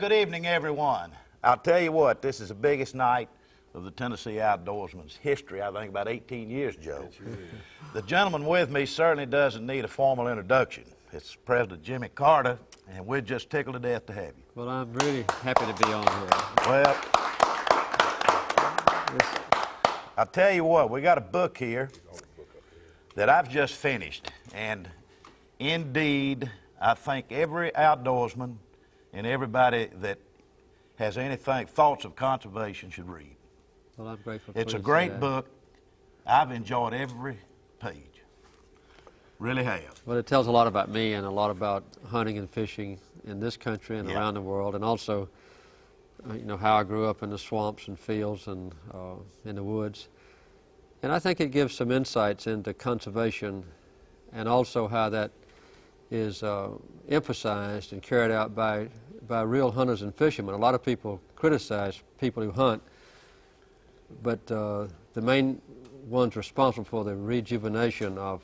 good evening, everyone. I'll tell you what, this is the biggest night of the Tennessee Outdoorsmen's history, I think about 18 years, Joe. The gentleman with me certainly doesn't need a formal introduction. It's President Jimmy Carter, and we're just tickled to death to have you. Well, I'm really happy to be on here. Well, I'll tell you what, we got a book here that I've just finished, and indeed, I think every outdoorsman and everybody that has anything, thoughts of conservation should read. Well, I'm grateful. It's a great book. I've enjoyed every page. Really have. Well, it tells a lot about me and a lot about hunting and fishing in this country and around the world, and also, you know, how I grew up in the swamps and fields and in the woods. And I think it gives some insights into conservation and also how that is emphasized and carried out by real hunters and fishermen. A lot of people criticize people who hunt, but the main ones responsible for the rejuvenation of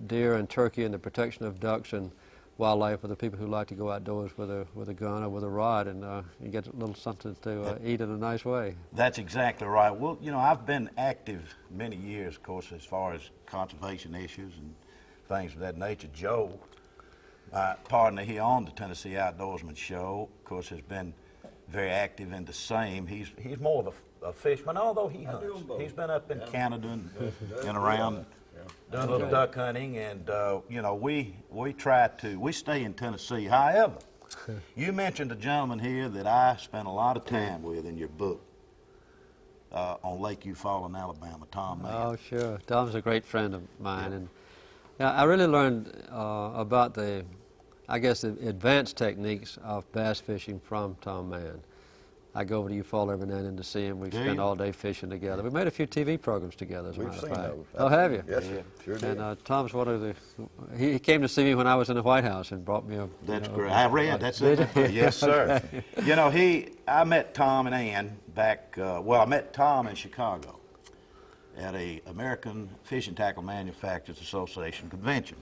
deer and turkey and the protection of ducks and wildlife are the people who like to go outdoors with a gun or with a rod, and you get a little something to eat in a nice way. That's exactly right. Well, you know, I've been active many years, of course, as far as conservation issues and things of that nature. Joe, my partner here on the Tennessee Outdoorsman show, of course, has been very active in the same. He's more of a fisherman, although he hunts. He's been up in Canada and around doing a little duck hunting, and you know, we stay in Tennessee. However, you mentioned a gentleman here that I spent a lot of time with in your book on Lake Eufaula, Alabama, Tom Mann. Oh, sure. Tom's a great friend of mine, and I really learned about the advanced techniques of bass fishing from Tom Mann. I go over to Eufaula every now and then to see him. We spend all day fishing together. We made a few TV programs together, as a matter of fact. Oh, have you? Yes, sure did. And Tom's one of the. He came to see me when I was in the White House and brought me a. That's great. I read. That's it. Yes, sir. You know, I met Tom and Ann back. Well, I met Tom in Chicago at a American Fishing Tackle Manufacturers Association convention.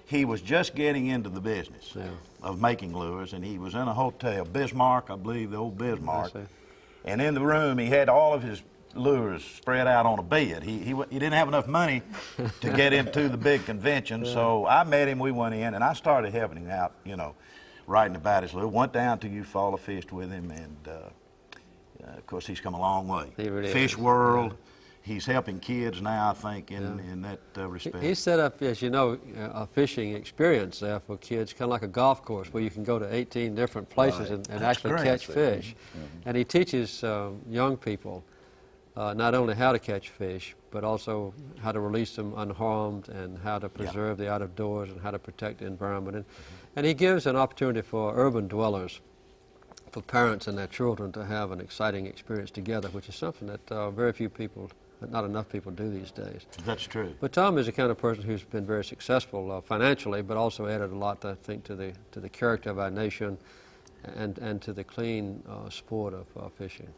He was just getting into the business of making lures, and he was in a hotel, Bismarck, I believe, the old Bismarck. And in the room, he had all of his lures spread out on a bed. He didn't have enough money to get into the big convention, so I met him, we went in, and I started helping him out, you know, writing about his lure. Went down to Eufaula, fished with him, and of course, he's come a long way. He really Fish is. World. He's helping kids now, I think, in that respect. He set up, as you know, a fishing experience there for kids, kind of like a golf course where you can go to 18 different places and actually catch fish. And he teaches young people not only how to catch fish, but also how to release them unharmed and how to preserve the out of doors and how to protect the environment. And he gives an opportunity for urban dwellers, for parents and their children, to have an exciting experience together, which is something that very few people, not enough people, do these days. That's true. But Tom is the kind of person who's been very successful financially, but also added a lot, I think, to the character of our nation and to the clean sport of fishing.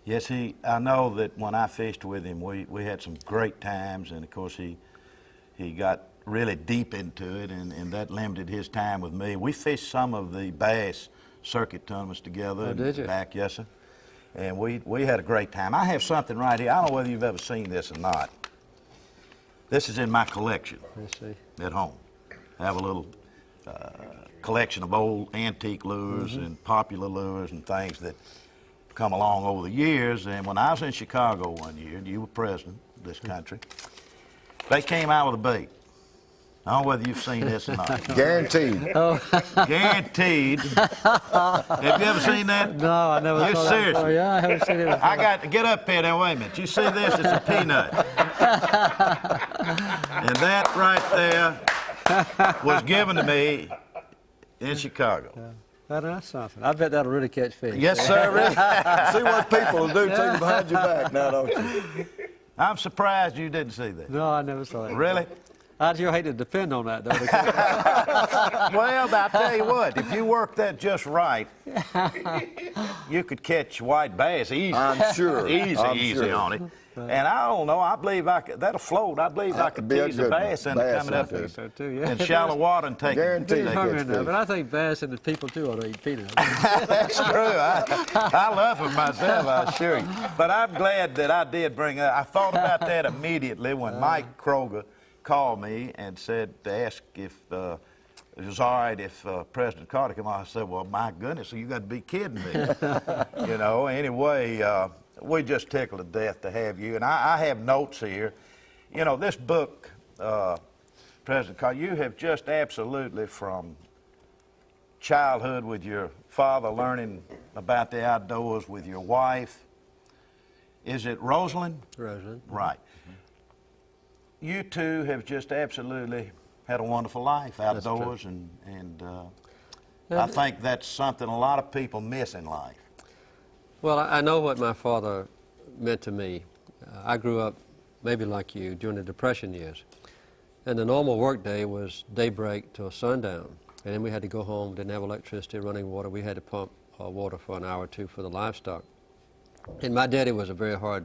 Yes, I know that when I fished with him, we had some great times, and of course he got really deep into it, and that limited his time with me. We fished some of the bass circuit tournaments together. Oh, did you? Back, yes, sir. And we had a great time. I have something right here. I don't know whether you've ever seen this or not. This is in my collection at home. I have a little collection of old antique lures and popular lures and things that come along over the years. And when I was in Chicago one year, and you were president of this country, they came out with a bait. I don't know whether you've seen this or not. Guaranteed. Guaranteed. Have you ever seen that? No, I never saw that. Seriously? Oh, yeah, I haven't seen it before. I got to get up here now. Wait a minute. You see this? It's a peanut. And that right there was given to me in Chicago. That's something. I bet that'll really catch fish. Yes, sir. Really. See what people will do to you behind your back now, don't you? I'm surprised you didn't see that. No, I never saw it. Really? I'd sure hate to depend on that, though. Well, I tell you what, if you work that just right, you could catch white bass easy. I'm sure. Easy I'm easy sure. on it. And I don't know, I believe I could, that'll float. I believe I could be a tease a good one. bass into Bass coming up into it. So, too, yeah. in shallow water and take Guaranteed. it. Catch fish. But I think bass and the people, too, ought to eat peanuts. That's true. I love them myself, I assure you. But I'm glad that I did bring that. I thought about that immediately when Mike Kroger called me and said to ask if it was all right if President Carter came on. I said, well, my goodness, you got to be kidding me. You know, anyway, we just tickled to death to have you. And I have notes here. You know, this book, President Carter, you have just absolutely from childhood with your father, learning about the outdoors with your wife. Is it Rosalynn? Rosalynn. Right. You two have just absolutely had a wonderful life outdoors, and I think that's something a lot of people miss in life. Well, I know what my father meant to me. I grew up, maybe like you, during the Depression years. And the normal workday was daybreak till sundown. And then we had to go home, didn't have electricity, running water. We had to pump water for an hour or two for the livestock. And my daddy was a very hard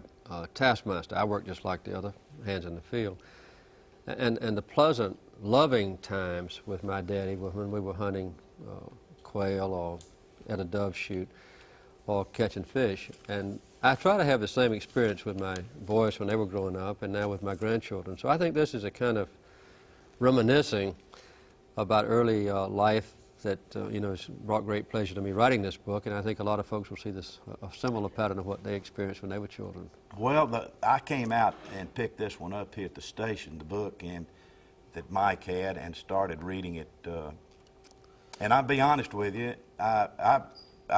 taskmaster. I worked just like the other hands in the field. And the pleasant, loving times with my daddy were when we were hunting quail or at a dove shoot or catching fish. And I try to have the same experience with my boys when they were growing up and now with my grandchildren. So I think this is a kind of reminiscing about early life that you know, has brought great pleasure to me writing this book, and I think a lot of folks will see this a similar pattern of what they experienced when they were children. Well, I came out and picked this one up here at the station, the book, and that Mike had, and started reading it. And I'll be honest with you, I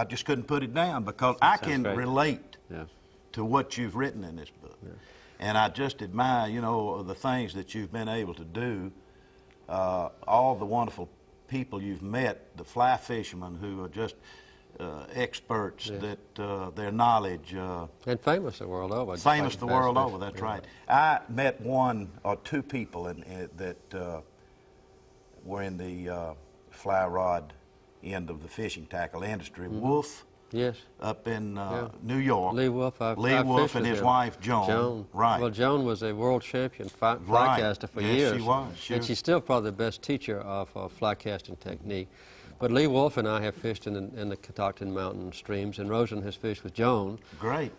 just couldn't put it down because I can relate to what you've written in this book. Yeah. And I just admire, you know, the things that you've been able to do, all the wonderful people you've met, the fly fishermen who are just experts, that their knowledge... and famous the world over. Famous the world over, that's right. I met one or two people that were in the fly rod end of the fishing tackle industry. Wolf, up in New York. Lee Wolf. Lee Wolf and his wife, Joan. Right. Well, Joan was a world champion fly caster for years. She was. And she's still probably the best teacher of fly casting technique. But Lee Wolf and I have fished in the Catoctin Mountain streams, and Rosalynn has fished with Joan. Great.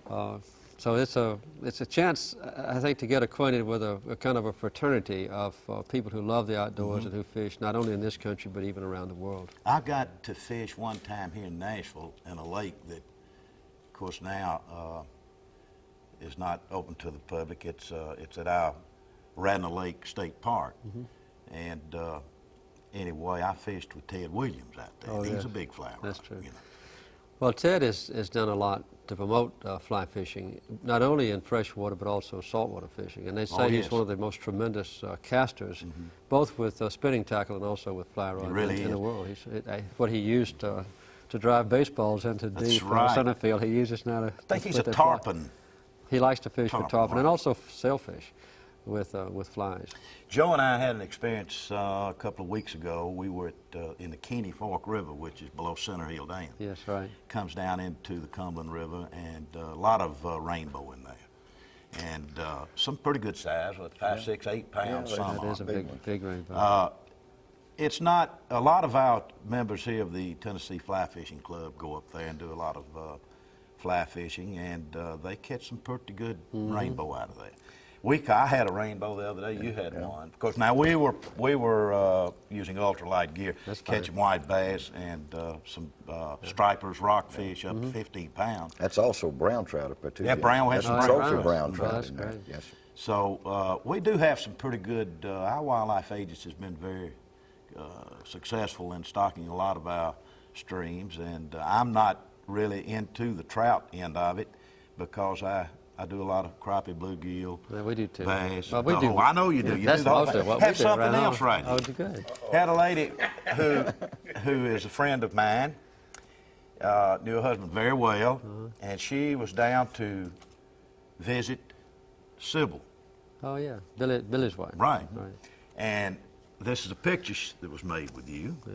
So it's a chance, I think, to get acquainted with a kind of a fraternity of people who love the outdoors and who fish not only in this country but even around the world. I got to fish one time here in Nashville in a lake that, of course, now is not open to the public. It's at our Radnor Lake State Park, and anyway, I fished with Ted Williams out there. He's a big fly rod. That's true. You know. Well, Ted has done a lot to promote fly fishing, not only in freshwater but also saltwater fishing. And they say he's one of the most tremendous casters, both with spinning tackle and also with fly rod in the world. What he used to drive baseballs into deep center field, he uses now to... I think he's a tarpon. He likes to fish with tarpon and also sailfish with flies. Joe and I had an experience a couple of weeks ago. We were in the Kenny Fork River, which is below Center Hill Dam. Yes, right. Comes down into the Cumberland River, and a lot of rainbow in there. And some pretty good size, with 5, 6, 8 pounds. That is a big rainbow. It's not, a lot of our members here of the Tennessee Fly Fishing Club go up there and do a lot of fly fishing, and they catch some pretty good rainbow out of there. I had a rainbow the other day. You had one. Because now we were using ultralight gear, catching white bass and some stripers, rockfish up to 15 pounds. That's also brown trout up there too. Yeah, brown has some trophy brown trout. That's in there. great. Yes, sir. So we do have some pretty good. Our wildlife agency has been very successful in stocking a lot of our streams, and I'm not really into the trout end of it because I do a lot of crappie, bluegill, we do too. Bass. Well, we do. I know you do. You That's do the whole most thing. of what we Have do something right else now. right here. Oh, good. Had a lady who is a friend of mine, knew her husband very well, and she was down to visit Sybil. Oh, yeah. Billy's wife. Right. And this is a picture that was made with you. Yeah.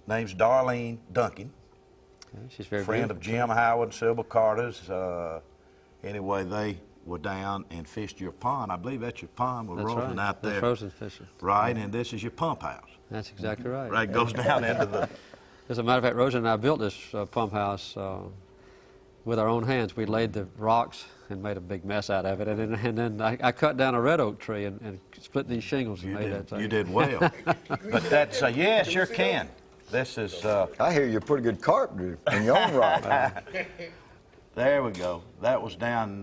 Name's Darlene Duncan. Yeah, she's very friend beautiful. of Jim Howard and Sybil Carter's. Anyway, they were down and fished your pond. I believe that's your pond with Rosalynn out there. That's Rosalynn fishing. Right, and this is your pump house. That's exactly right. Right, goes down into the... As a matter of fact, Rosalynn and I built this pump house with our own hands. We laid the rocks and made a big mess out of it, and then I cut down a red oak tree and split these shingles and made that thing. You did well. But that's, yeah, sure can. This is... I hear you're a pretty good carpenter in your own right. There we go. That was down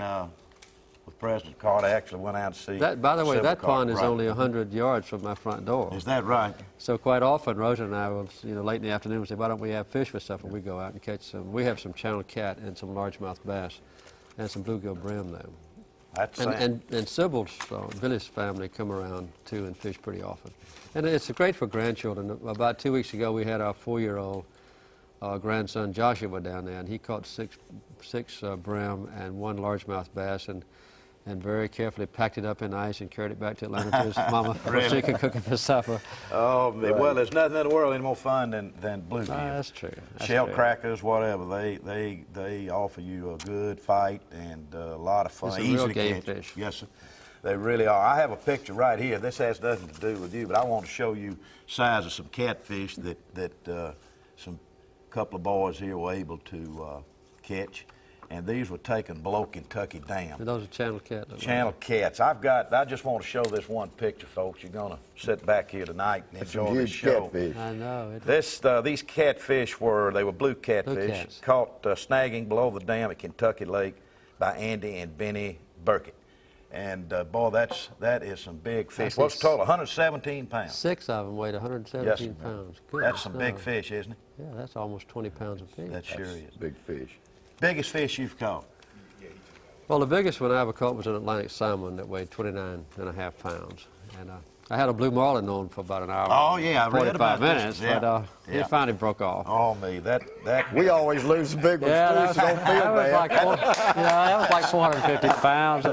with President Carter. Actually went out to see... That, by the way, Sybil that Carter. pond is Right. only 100 yards from my front door. Is that right? So quite often, Rosa and I will, late in the afternoon, we'll say, why don't we have fish for supper? We go out and catch some. We have some channel cat and some largemouth bass and some bluegill brim there. That's And Sybil's, Billy's family come around too and fish pretty often. And it's great for grandchildren. About 2 weeks ago, we had our 4-year-old grandson Joshua down there, and he caught six brim and 1 largemouth bass, and very carefully packed it up in ice and carried it back to Atlanta to his mama so she could cook it for supper. Oh, well, there's nothing in the world any more fun than bluegill. That's true. Shell crackers, whatever. They offer you a good fight and a lot of fun. It's a Easy real to game catch. fish. Yes, sir. They really are. I have a picture right here. This has nothing to do with you, but I want to show you size of some catfish that some couple of boys here were able to catch. And these were taken below Kentucky Dam. And those are channel cat. Channel cats. I just want to show this one picture, folks. You're going to sit back here tonight and enjoy this show. Catfish. I know. These catfish they were blue catfish, caught snagging below the dam at Kentucky Lake by Andy and Benny Burkett. And boy, that is some big fish. What's the total? 117 pounds. 6 of them weighed 117 pounds. That's some big fish, isn't it? Yeah, that's almost 20 pounds apiece. That sure is. Big fish. Biggest fish you've caught? Well, the biggest one I ever caught was an Atlantic salmon that weighed 29.5 pounds. And I had a blue marlin on for about an hour. Oh, yeah, I read about 45 minutes, this. Yeah. but it finally broke off. Oh, me, that We always lose the big ones, Yeah, too, so don't feel bad. that was like 450 pounds.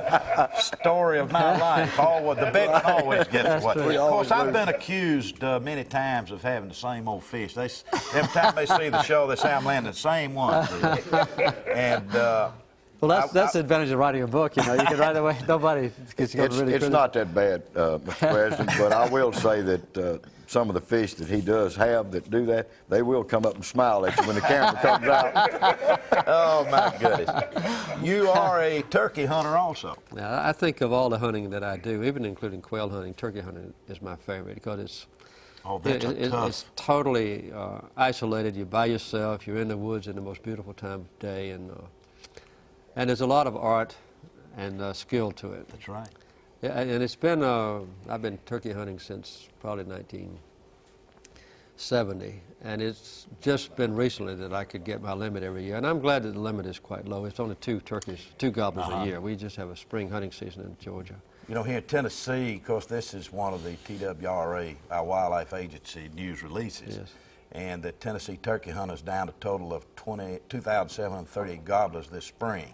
story of my life. The big one always gets away. true. Of course, I've been accused many times of having the same old fish. Every time they see the show, they say I'm landing the same one. And Well, that's the advantage of writing a book. You can write away. Nobody gets really. It's not that bad, Mr. President, but I will say that some of the fish that he does have that do that, they will come up and smile at you when the camera comes out. oh my goodness, you are a turkey hunter also. Now, I think of all the hunting that I do, even including quail hunting, turkey hunting is my favorite because it's it's totally isolated. You're by yourself. You're in the woods in the most beautiful time of day, and there's a lot of art and skill to it. That's right. Yeah, and it's been, I've been turkey hunting since probably 1970, and it's just been recently that I could get my limit every year, and I'm glad that the limit is quite low. It's only 2 gobblers a year. We just have a spring hunting season in Georgia. You know, here in Tennessee, of course, this is one of the TWRA, our wildlife agency, news releases. Yes. And the Tennessee turkey hunters down a total of 2,738 gobblers this spring,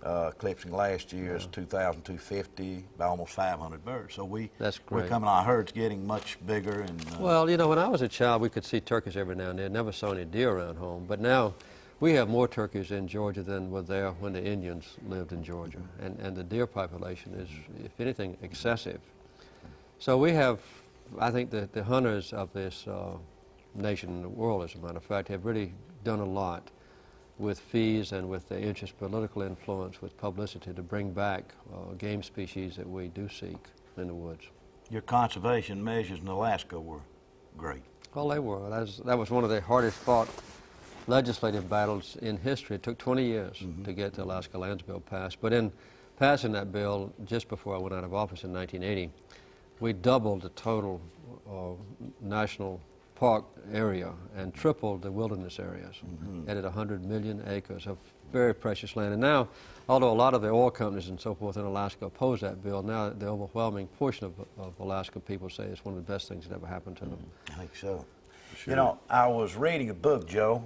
eclipsing last year's 2,250 by almost 500 birds. So That's great. we're coming, our herd's getting much bigger. And Well, when I was a child, we could see turkeys every now and then. Never saw any deer around home. But now we have more turkeys in Georgia than were there when the Indians lived in Georgia. And the deer population is, if anything, excessive. So we have, I think that the hunters of this nation and the world, as a matter of fact, have really done a lot with fees and with the interest, political influence, with publicity to bring back game species that we do seek in the woods. your conservation measures in Alaska were great. Well, they were. That was one of the hardest fought legislative battles in history. It took 20 years to get the Alaska Lands Bill passed. But in passing that bill, just before I went out of office in 1980, we doubled the total national park area and tripled the wilderness areas, added 100 million acres of very precious land. And now, although a lot of the oil companies and so forth in Alaska oppose that bill, now the overwhelming portion of Alaska people say it's one of the best things that ever happened to them. I think so. Sure. You know, I was reading a book, Joe,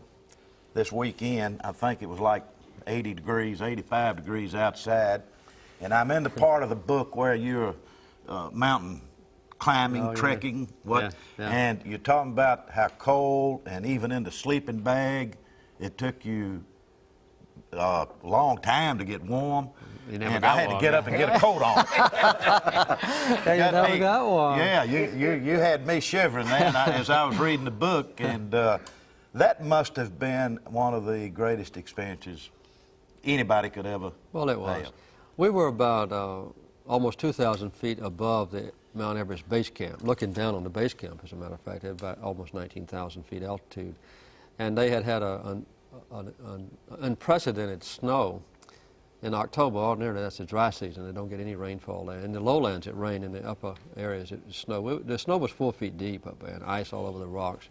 this weekend. I think it was like 80 degrees, 85 degrees outside. And I'm in the part of the book where you're mountain climbing, Oh, yeah. trekking, Yeah, yeah. and you're talking about how cold, and even in the sleeping bag, it took you a long time to get warm. You never And got I had warm, to get yeah. up and get a coat on. Yeah, you never got one. Yeah, you had me shivering then as I was reading the book, and that must have been one of the greatest experiences anybody could ever Well, it was. have. We were about almost 2,000 feet above the Mount Everest base camp, looking down on the base camp, as a matter of fact, at about almost 19,000 feet altitude. And they had an unprecedented snow in October. Ordinarily, that's the dry season. They don't get any rainfall there. In the lowlands, it rained. In the upper areas, it snowed. The snow was 4 feet deep up there, and ice all over the rocks.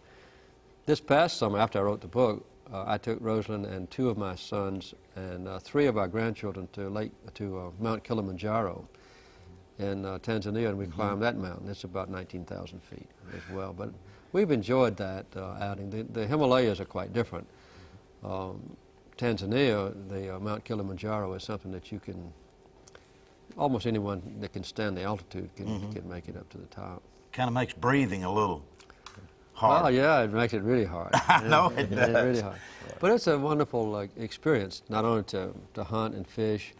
This past summer, after I wrote the book, I took Rosalynn and 2 of my sons and 3 of our grandchildren to Mount Kilimanjaro in Tanzania, and we climbed that mountain. It's about 19,000 feet as well. But we've enjoyed that outing. The Himalayas are quite different. Tanzania, the Mount Kilimanjaro is something that you can, almost anyone that can stand the altitude can make it up to the top. Kind of makes breathing a little hard. Well, yeah, it makes it really hard. I know it does. It's really hard. But it's a wonderful experience, not only to hunt and fish,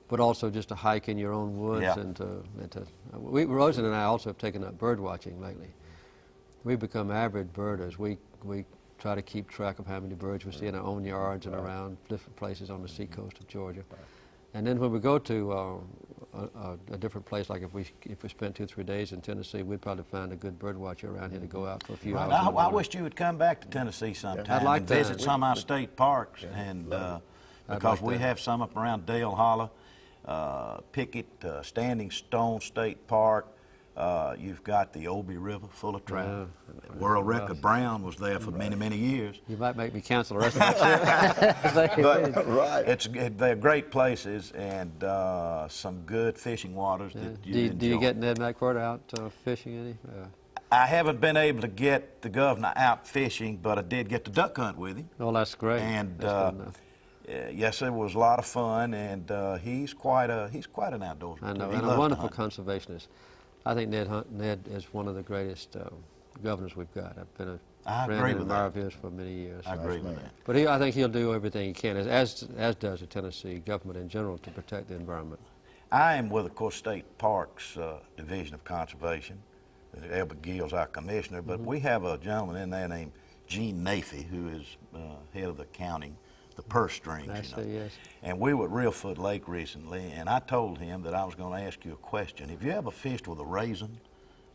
but also just to hike in your own woods. Yeah. Rosalynn and I also have taken up bird watching lately. We've become avid birders. We try to keep track of how many birds we see in our own yards and around different places on the seacoast of Georgia. And then when we go to a different place, like if we spent 2 or 3 days in Tennessee, we'd probably find a good bird watcher around here to go out for a few Right. hours. in the I morning. wished you would come back to Tennessee sometime I'd like and to. visit some of our state parks, and because like we that. have some up around Dale Hollow, Pickett, Standing Stone State Park. You've got the Obi River full of trout. World record Brown was there for many, many years. You might make me cancel the rest of the trip. But Right. they're great places and some good fishing waters that you Do you enjoy. get Ned McFord out fishing any? I haven't been able to get the governor out fishing, but I did get to duck hunt with him. Well, that's great. And That's good enough. yes, it was a lot of fun, and he's quite an outdoorsman. I know, He and loves a to wonderful hunt. conservationist. I think Ned is one of the greatest governors we've got. I've been I a agree friend and with admirer that. of his for many years. I agree with that. But I think he'll do everything he can, as does the Tennessee government in general, to protect the environment. I am with, of course, State Parks Division of Conservation. Elbert Gill's our commissioner, but we have a gentleman in there named Gene Nafee, who is head of the counting, the purse strings. I see, yes. And we were at Reelfoot Lake recently, and I told him that I was going to ask you a question. Have you ever fished with a raisin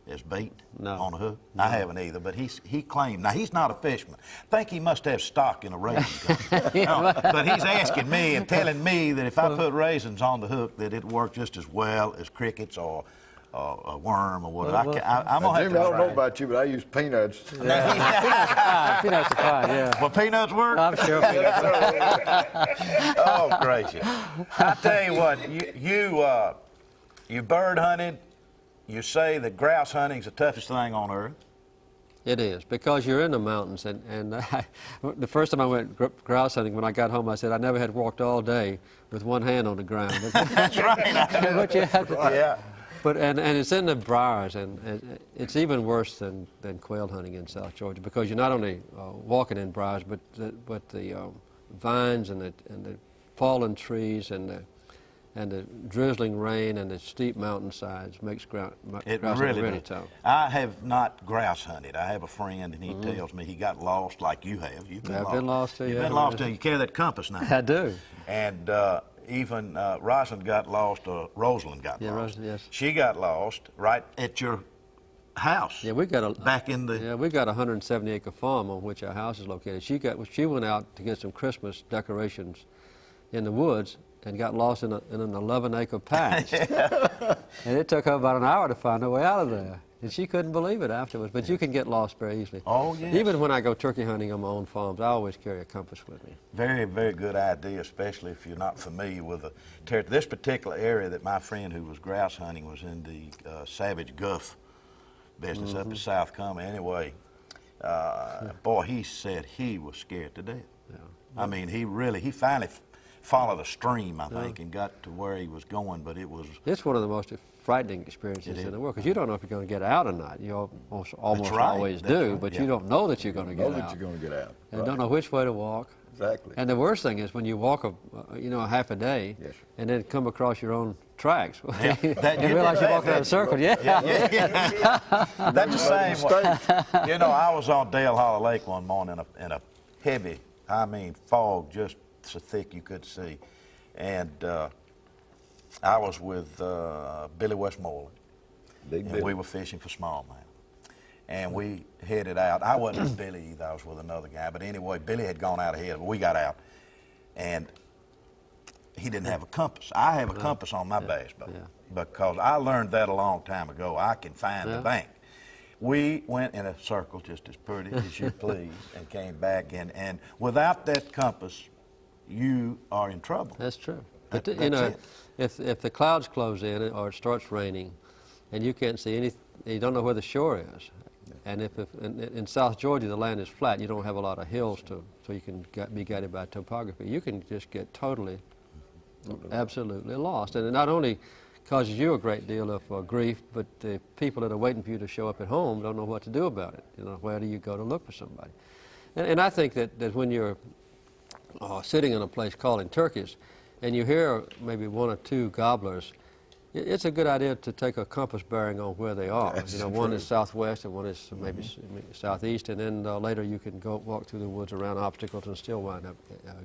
as bait No. on a hook? I haven't either, but he claimed. Now, he's not a fisherman. I think he must have stock in a raisin company. No, but he's asking me and telling me that if I put raisins on the hook, that it worked just as well as crickets or a worm or whatever. Well, I'm going to have Jimmy, I to don't know try. about you, but I use peanuts. Peanuts are fine, yeah. Well, peanuts work? I'm sure. Oh, gracious. I tell you what, you bird hunted, you say that grouse hunting's the toughest thing on earth. It is, because you're in the mountains, and the first time I went grouse hunting, when I got home, I said I never had walked all day with one hand on the ground. That's right. But you have to- Yeah. But and it's in the briars, and it's even worse than quail hunting in South Georgia, because you're not only walking in briars, but the vines and the fallen trees and the drizzling rain and the steep mountainsides makes grouse It hunting really really does. tough. I have not grouse hunted. I have a friend, and he tells me he got lost like you have. You've been I've lost. been lost too, You've yeah. been lost too. You carry that compass now. I do. And even Rosalynn got lost, or Rosalynn got Yeah, lost. Rosalynn, yes. She got lost right at your house. Yeah, we got back in the. Yeah, we got a 170-acre farm on which our house is located. She went out to get some Christmas decorations in the woods and got lost in an 11-acre patch. And it took her about an hour to find her way out of there. And she couldn't believe it afterwards. But you can get lost very easily. Oh, yes. Even when I go turkey hunting on my own farms, I always carry a compass with me. Very, very good idea, especially if you're not familiar with the territory. This particular area that my friend who was grouse hunting was in the Savage Guff business up in South Cumber. Anyway, boy, he said he was scared to death. Yeah. I mean, he finally followed a stream, I think, and got to where he was going, but it was... It's one of the most frightening experiences in the world, because you don't know if you're going to get out or not. You almost right. always That's do, right. but Yeah. you don't know that you're going to get Know out. that you're going to get out. And Right. don't know which way to walk. Exactly. And the worst thing is when you walk a half a day, Yes, sir. and then come across your own tracks. Yeah, that- you you realize did you're walking that, in a circle. Yeah. That's the same way. You know, I was on Dale Hollow Lake one morning in a heavy, fog just so thick you could see. And I was with Billy Westmoreland, Big and Billy. we were fishing for smallmouth. And we headed out. I wasn't with Billy either, I was with another guy. But anyway, Billy had gone out ahead, but we got out. And he didn't have a compass. I have a compass on my bass boat because I learned that a long time ago. I can find the bank. We went in a circle just as pretty as you please and came back in. And without that compass, you are in trouble. That's true. That- But, that's you know, it. if the clouds close in or it starts raining, and you can't see any, you don't know where the shore is. And if in South Georgia the land is flat, you don't have a lot of hills so you can be guided by topography. You can just get totally, absolutely lost, and it not only causes you a great deal of grief, but the people that are waiting for you to show up at home don't know what to do about it. You know, where do you go to look for somebody? And I think that when you're sitting in a place calling turkeys, and you hear maybe one or two gobblers, it's a good idea to take a compass bearing on where they are. That's you know, one true. is southwest and one is maybe southeast, and then later you can go walk through the woods around obstacles and still wind up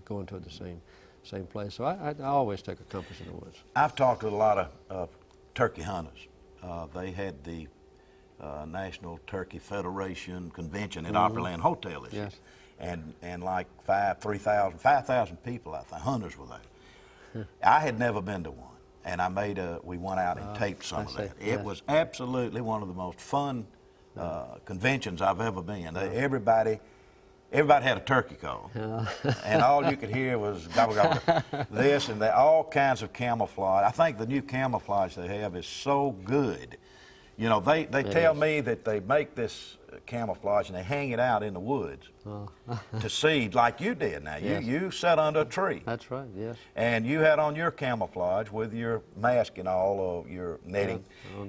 going to the same place. So I always take a compass in the woods. I've talked with a lot of turkey hunters. They had the National Turkey Federation convention at Opryland Hotel this year. Yes. And like 5,000 people, I think, hunters were there. I had never been to one. And we went out and taped some of that. It was absolutely one of the most fun conventions I've ever been. Everybody had a turkey call. And all you could hear was gobble, gobble, this and that, all kinds of camouflage. I think the new camouflage they have is so good. You know, they tell me that they make this camouflage and they hang it out in the woods to seed like you did now. Yes. You sat under a tree. That's right, yes. And you had on your camouflage with your mask and all, or your netting,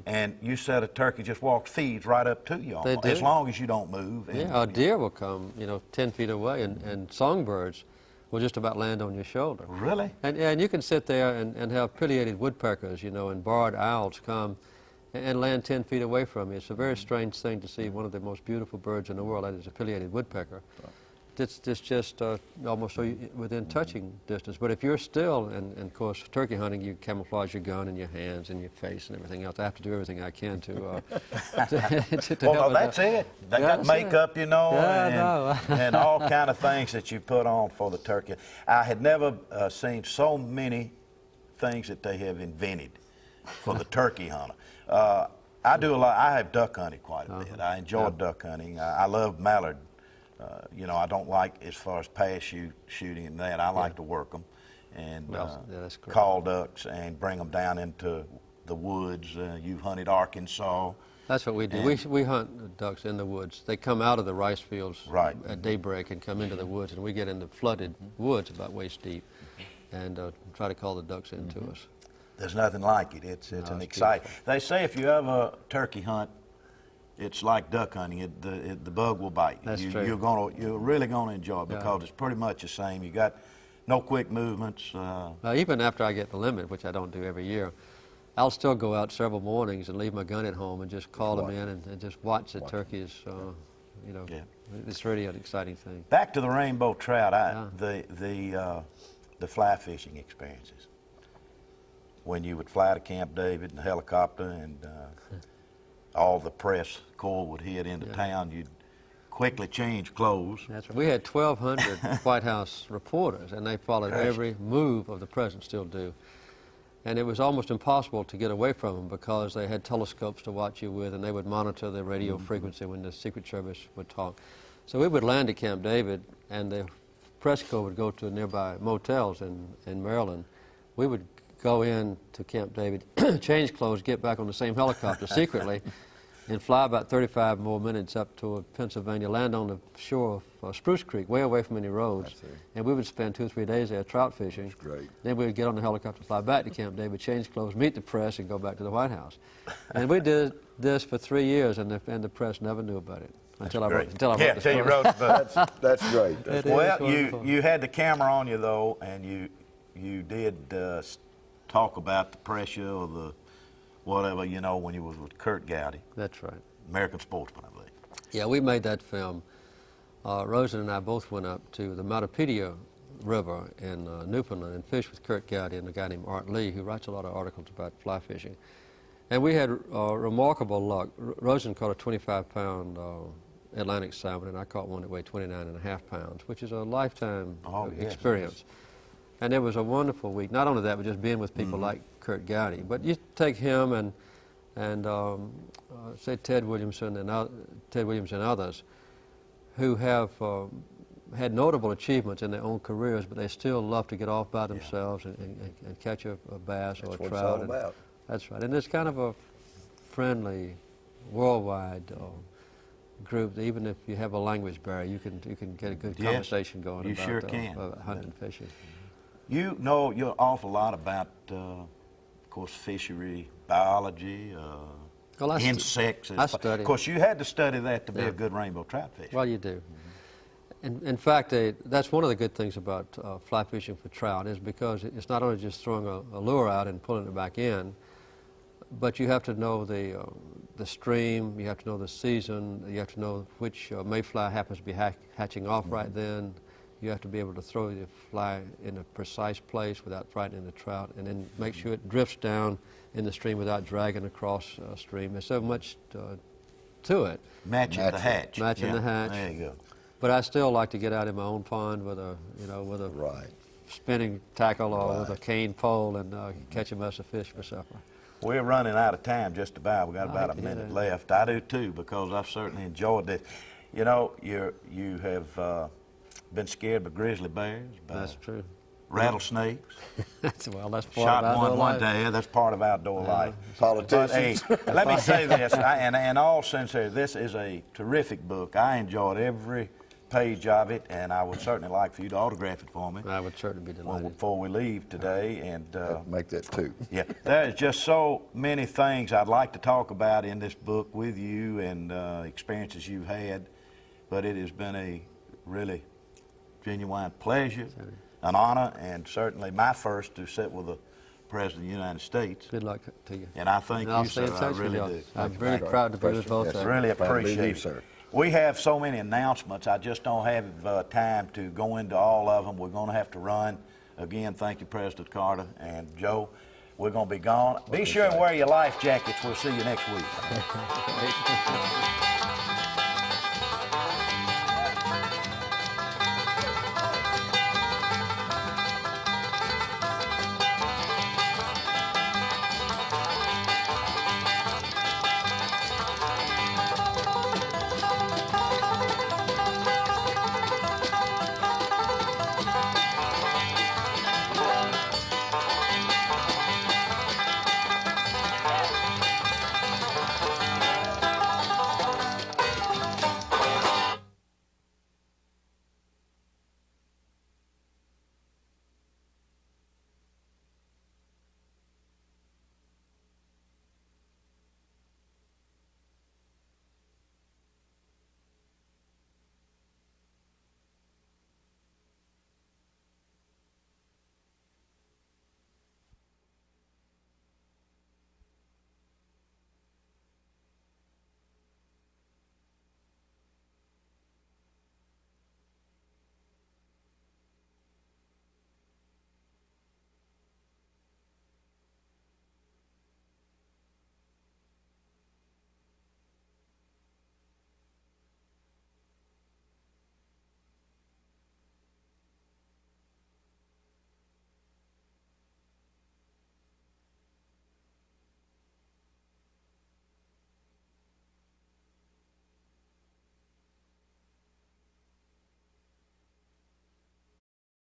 and you said a turkey just feeds right up to you, They almost, do. as long as you don't move. And, Yeah, a deer will come, 10 feet away, and songbirds will just about land on your shoulder. Really? And you can sit there and have pileated woodpeckers, and barred owls come and land 10 feet away from you. It's a very strange thing to see one of the most beautiful birds in the world, that is a pileated woodpecker. It's just almost within touching distance. But if you're still, and of course, turkey hunting, you camouflage your gun and your hands and your face and everything else. I have to do everything I can to Well, help no, with that's that. it. They Yeah, got that's makeup, Yeah, I and, know. and all kind of things that you put on for the turkey. I had never seen so many things that they have invented for the turkey hunter. I do a lot. I have duck hunted quite a bit. I enjoy duck hunting. I love mallard. I don't like as far as pass shooting and that. I like to work them and that's correct. call ducks and bring them down into the woods. You've hunted Arkansas. That's what we do. We hunt ducks in the woods. They come out of the rice fields at daybreak and come into the woods, and we get in the flooded woods about waist deep and try to call the ducks into us. There's nothing like it. It's an exciting. They say if you ever turkey hunt, it's like duck hunting. The bug will bite you. That's true. You're really gonna enjoy it because it's pretty much the same. You got no quick movements. Even after I get the limit, which I don't do every year, I'll still go out several mornings and leave my gun at home and just call them in and just watch the turkeys. It's really an exciting thing. Back to the rainbow trout. The fly fishing experiences. When you would fly to Camp David in a helicopter and all the press corps would head into town, you'd quickly change clothes. That's right. We had 1,200 White House reporters, and they followed every move of the president, still do. And it was almost impossible to get away from them because they had telescopes to watch you with, and they would monitor the radio frequency when the Secret Service would talk. So we would land at Camp David, and the press corps would go to nearby motels in Maryland. We would go in to Camp David, change clothes, get back on the same helicopter secretly, and fly about 35 more minutes up to Pennsylvania, land on the shore of Spruce Creek, way away from any roads. And we would spend 2 or 3 days there trout fishing. That's great. Then we would get on the helicopter, fly back to Camp David, change clothes, meet the press, and go back to the White House. And we did this for 3 years, and the press never knew about it until I wrote the Yeah, until you wrote the book. That's great. That's Well, you had the camera on you, though, and you did talk about the pressure or the whatever, you know, when you was with Kurt Gowdy. That's right. American Sportsman, I believe. Yeah, we made that film. Rosalynn and I both went up to the Mattapidia River in Newfoundland and fished with Kurt Gowdy and a guy named Art Lee, who writes a lot of articles about fly fishing. And we had remarkable luck. Rosalynn caught a 25-pound Atlantic salmon, and I caught one that weighed 29.5 pounds, which is a lifetime experience. And it was a wonderful week. Not only that, but just being with people like Kurt Gowdy. But you take him and say Ted Williamson and others who have had notable achievements in their own careers, but they still love to get off by themselves and catch a bass or a trout. That's what it's all about. That's right. And it's kind of a friendly, worldwide group. Even if you have a language barrier, you can get a good conversation going you about sure can. Hunting and fishing. You know an awful lot about, of course, fishery, biology, Well, insects. I study. Of course, you had to study that to be a good rainbow trout fisher. Well, you do. In fact, that's one of the good things about fly fishing for trout is because it's not only just throwing a lure out and pulling it back in, but you have to know the stream, you have to know the season, you have to know which mayfly happens to be hatching off right then. You have to be able to throw the fly in a precise place without frightening the trout, and then make sure it drifts down in the stream without dragging across stream. There's so much to it. Matching the hatch. Matching the hatch. There you go. But I still like to get out in my own pond with a spinning tackle or with a cane pole and catch a mess of fish for supper. We're running out of time just about. We've got about a minute left. I do too, because I've certainly enjoyed this. You know, you have been scared by grizzly bears, by That's true. rattlesnakes. That's part of Shot outdoor one life. day. That's part of outdoor life. Politicians. But, hey, let me say this, and all sincerity, this is a terrific book. I enjoyed every page of it, and I would certainly like for you to autograph it for me. I would certainly be delighted. Before we leave today. And Make that two. yeah, there's just so many things I'd like to talk about in this book with you and experiences you've had, but it has been a really genuine pleasure, an honor, and certainly my first to sit with the President of the United States. Good luck to you. And I thank I'll you, stay sir. in I touch with really y'all. do. I'm very proud to be with both of you. Really Proud to be appreciate you, it. sir. We have so many announcements. I just don't have time to go into all of them. We're going to have to run. Again, thank you, President Carter and Joe. We're going to be gone. Be sure and wear your life jackets. We'll see you next week.